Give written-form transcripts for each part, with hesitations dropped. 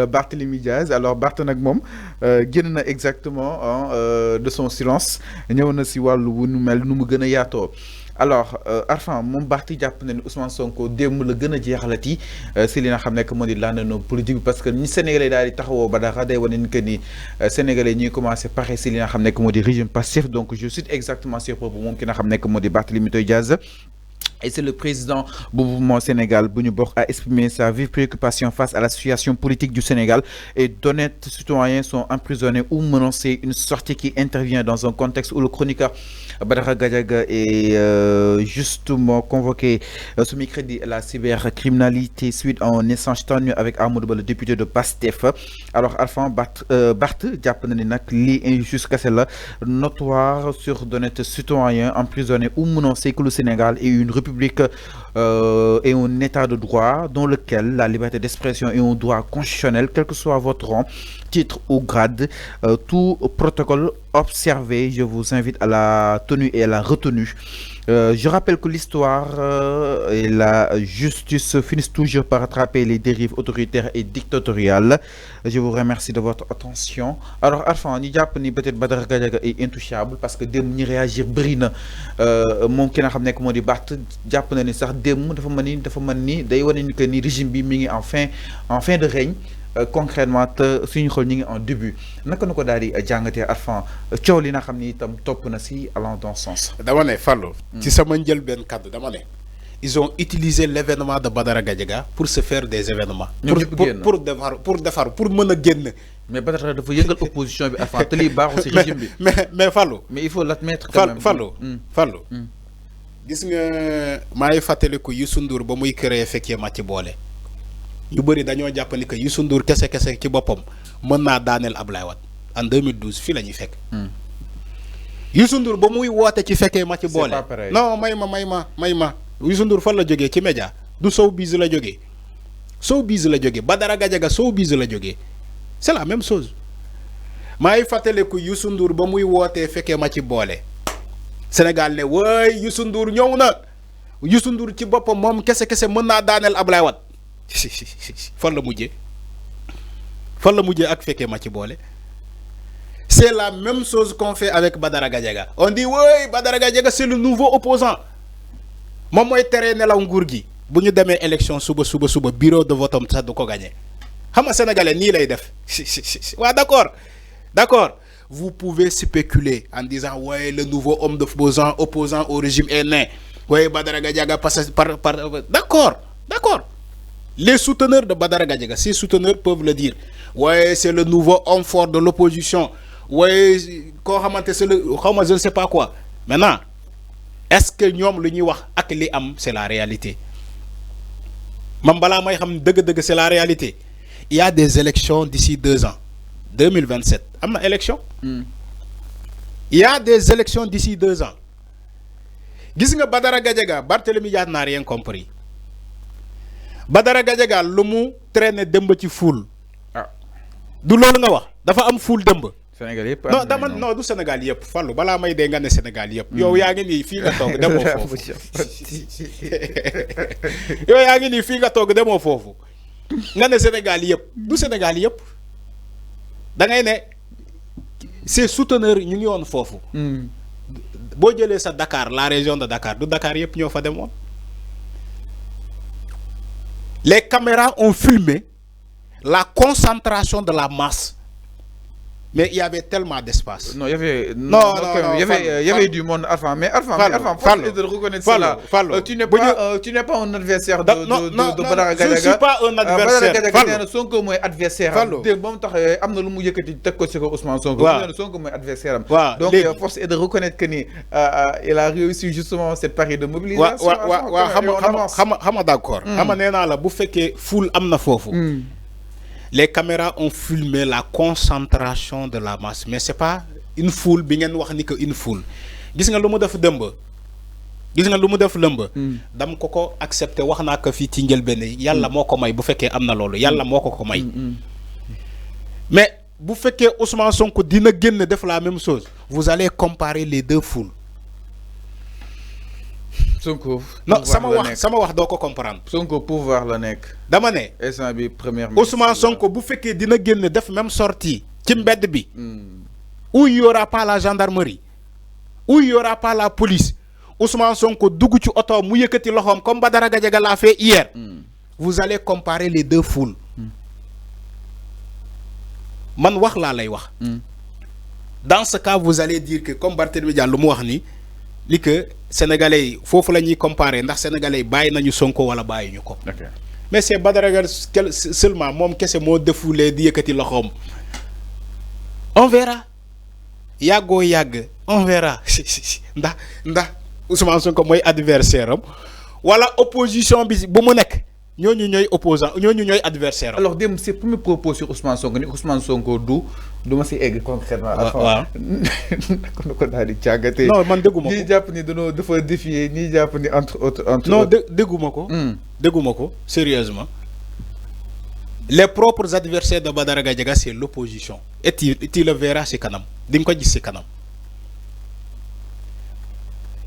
Barthélémy Diaz alors Barth nag moom génn na exactement de son silence ñëw na si wàllu wu nu mel nu mu gën a yaatoo alors Arfan moom Barth jàpp na ni Ousmane Sonko démb la gën a jeexalati si li nga xam ne que moo di làndano politique bi parce que ni Sénégalais daal di taxawoo ba dara day wane ni que ni Sénégalais ñuy commencé pare si li nga xam ne que moo di régime passif donc je cite exactement sur propos moom ki nga xam ne que moo di Barthélémy Diaz. Et c'est le président du mouvement Sénégal Bounioubok a exprimé sa vive préoccupation face à la situation politique du Sénégal et d'honnêtes citoyens sont emprisonnés ou menacés. Une sortie qui intervient dans un contexte où le chroniqueur Badara Gadiaga est justement convoqué sous mercredi la cybercriminalité suite à un échange tenu avec Amadou Ba, le député de PASTEF. Alors Arfan Barth jàpp na ni nag lii injustice kese la notoire sur d'honnêtes citoyens emprisonnés ou menacés que le Sénégal est une république et un état de droit dans lequel la liberté d'expression est un droit constitutionnel, quel que soit votre rang, titre ou grade, tout protocole observé. Je vous invite à la tenue et à la retenue. Je rappelle que l'histoire et la justice finissent toujours par rattraper les dérives autoritaires et dictatoriales. Je vous remercie de votre attention. Alors Arfan ñi jàpp ni peut-être Badara Gadiaga est intouchable parce que démb ñi réagir bëri na moom ki nga xam ne moo di Barth jàpp na ni sax démb dafa mën ni day wane ni que ni régime bi mi ngi en fin de règne. Concrètement te suñu xool ñi ngi en début naka na ko daal di jàngatee Arfan coow li nga xam ni itam topp na si allant dans sens. dama ne Fallou. ci sama njëlbeen kàddu dama ne. ils ont utilisé l'événement de Badara Gadiaga pour se faire des événements. pour mën a génn. mais Badara dafa yëngal opposition bi Arfan te lii baaxul si régime bi. mais Fallou. mais il faut l'admettre quand même. Fallou. gis nga maa ngi fàttaliku Youssou Ndour ba muy créé fekkee ma ci boole. ñu bëri dañoo jàpp ni que Youssou Ndour kese ci boppam mën naa daaneel Ablaye Wade en 2012 fii la ñuy fekk. Youssou Ndour ba muy woote ci fekkee ma ci boole. non may ma Youssou Ndour fan la jógee ci média du showbiz la jógee. showbiz la jógee Badara Gadiaga showbiz la jógee c'est la même chose maa ngi fàttaliku Youssou Ndour ba muy wootee fekkee ma ci boole. Sénégal ne waay Youssou Ndour ñëw na Youssou Ndour ci boppam moom kese mën naa daaneel Ablaye Wade. fan la mujjee ak fekkee ma ci boole. C'est la même chose qu'on fait avec Badara Gadiaga. On dit oui Badara Gadiaga c'est le nouveau opposant moom mooy tere nelaw nguur gi bu ñu demee élection suba bureau de vote am sax du ko gagné xam nga sénégalais nii lay def waaw d'accord vous pouvez spéculer en disant ouais le nouveau homme d'opposant opposant au régime est né ouais Badara Gadiaga passe par d'accord. Les souteneurs de Badara Gadiaga, ces souteneurs peuvent le dire. Ouais, c'est le nouveau homme fort de l'opposition. Ouais, je ne sais pas quoi. Maintenant, est-ce que c'est la réalité? C'est la réalité. Il y a des élections d'ici 2 ans. 2027. Il y a élection. Il y a des élections d'ici 2 ans. Badara Gadiaga, Barthélémy Diaz n'a rien compris. Badara Gadiaga lu mu traîner dëmb ci foule. Du loolu nga wax dafa am foule dëmb. Sénégal yëpp non du Sénégal yëpp Fallou balaa may dee nga ne Sénégal yëpp. yow yaa ngi nii fii nga toog demoo foofu. yow yaa ngi nii fii nga toog demoo foofu. nga ne Sénégal yëpp du Sénégal yëpp. da ngay ne ses souteneurs ñu ngi woon foofu. boo jëlee sa Dakar la région de Dakar du Dakar yëpp ñoo fa demoon. Les caméras ont filmé la concentration de la masse. Mais il y avait tellement d'espace. Non, il y avait du monde. Mais Arfan, de reconnaître cela. Tu n'es pas un adversaire de Badara Gadiaga. Je ne suis pas un adversaire. Badara Gadiaga Sonko mooy adversaire. Am na lu mu yëkkati teg ko ci ko Ousmane Sonko. Sonko mooy adversaire. Donc force est de reconnaître que ni il a réussi justement cette période de mobilisation. Xam d'accord. Xam nee naa la bu fekkee foule am na foofu. Les caméras ont filmé la concentration de la masse mais c'est pas une foule bi ngeen wax ni que une foule gis nga lu mu def dëmb dam ko accepté wax naa ko fii ci njëlbéen yàlla moo ko may bu fekkee am na loolu yàlla moo ko may mais bu fekkee Ousmane Sonko dina génn def la même chose vous allez comparer les deux foules Sonko non sama wax doo ko comprendre. Sonko pouvoir la nekk. dama ne. instant bi premier ministre Ousmane Sonko bu fekkee dina génn def même sortie ci mbedd bi. où il y aura pas la gendarmerie. où il y aura pas la police. Ousmane Sonko dugg ci oto mu yëkkati loxoom comme Badara Gadiaga l'a fait hier. Vous allez comparer les deux foules. Man wax laa lay wax. Dans ce cas vous allez dire que comme Barthélémy Diallo mu wax ni li que sénégalais yi foofu la ñuy comparer ndax sénégalais yi bàyyi nañu Sonko wala bàyyi ñu ko. Mais c'est Badara Gadiaga seulement moom kese moo defulee di yëkkati loxoom. On verra. Yàggoo yàgg on verra ndax Ousmane Sonko mooy adversaire am wala opposition bi bu mu nekk ñooñu ñooy opposant ñooñu ñooy adversaire am. Alors dem c'est pour me proposer sur Ousmane Sonko ni Ousmane Sonko du ma si egg concrètement. waaw ko daal di càggatee. non man dégguma ko ñii jàpp ni dafa défier ñii jàpp ni entre autres. non dégguma ko. dégguma ko sérieusement. Les propres adversaires de Badara Gadiaga c'est l'opposition et tu le verras ci kanam di nga ko gis ci kanam.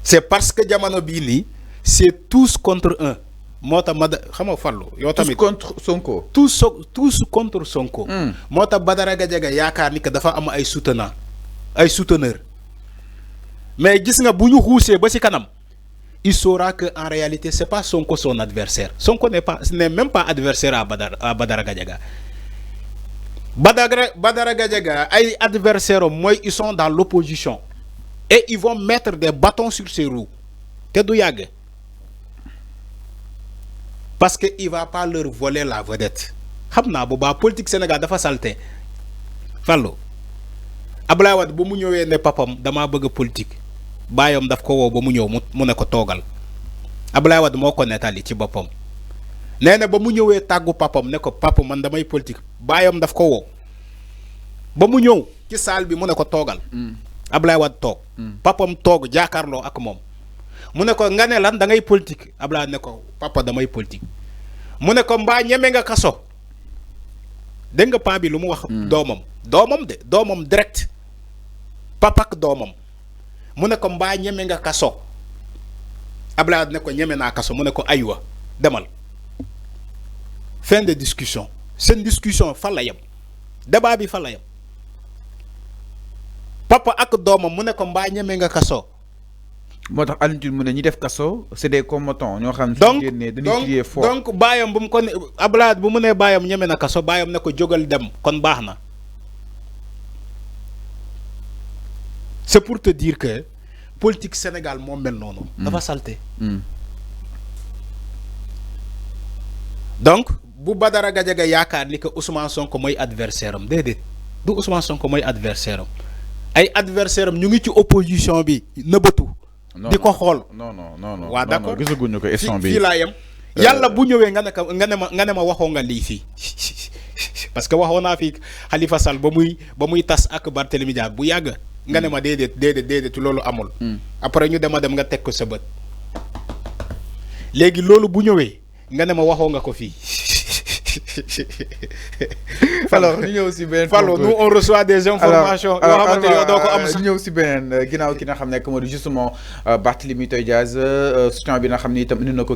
C'est parce que jamono bii nii c'est tous contre un moo tax xam nga Fallou yow tamit. tous contre Sonko. tous contre Sonko. moo tax Badara Gadiaga yaakaar ni que dafa am ay souteneurs mais gis nga bu ñu xuusee ba ci kanam il saura que en réalité c'est pas Sonko son adversaire. Sonko n'est même pas adversaire à Badara Gadiaga. Badara Gadiaga ay adversaires mooy ils sont dans l'opposition et ils vont mettre des bâtons sur ses roues te du yàgg parce que il va pas leur voler la vedette. xam naa bu baax politique Sénégal dafa salté Fallou Abdoulaye Wade ba mu ñëwee ne papam damaa bëgg politique baayam daf ko woo ba mu ñëw mu ne ko toogal Abdoulaye Wade moo ko nettali ci boppam nee na ba mu ñëwee tàggu papam ne ko papa man damay politique baayam daf ko woo ba mu ñëw ci salle bi mu ne ko toogal. Abdoulaye Wade toog. papam toog jàkkaarloo ak moom mu ne ko nga ne lan da ngay politique Abdoulaye ne ko papa damay politique mu ne ko mbaa ñeme nga kaso dégg nga paa bi lu mu wax. doomam direct papa ak doomam mu ne ko mbaa ñeme nga kaso Abdoulaye Wade ne ko ñeme naa kaso mu ne ko aywa demal fin de discussion seen discussion fa la yem débat bi fa la yem papa ak doomam mu ne ko mbaa ñeme nga kaso. moo tax Alioune Tine mu ne ñi def kaso c'est des combattants ñoo xam ne. génnee dañuy crier fort donc baayam bu mu ko ne Abdoulaye bu mu nee baayam ñeme na kaso baayam ne ko jógal dem kon baax na. C'est pour te dire que politique Sénégal moo mel noonu. dafa salté. donc bu Badara Gadiaga yaakaar ni que Ousmane Sonko mooy adversaire am déedéet du Ousmane Sonko mooy adversaire am ay adversaire am ñu ngi ci opposition bi nëbbatu. di ko xool non. waa d'accord gisaguñu ko instant bi fii laa yem. yàlla bu ñëwee nga ne ma waxoo nga lii fii parce que waxoon naa fi Khalifa Sall ba muy tas ak Barthélémy Dias bu yàgg. nga ne ma déedéet loolu amul. après ñu dem nga teg ko sa bët. léegi loolu bu ñëwee nga ne ma waxoo nga ko fii. alors ñu ñëw si beneen. Fallou nous on reçoit des informations. yoo xamante ne doo ko am sax ñu ñëw si beneen ginnaaw ki nga xam ne moo di justement Barthélémy Dias soutien bi nga xam ni itam indi na ko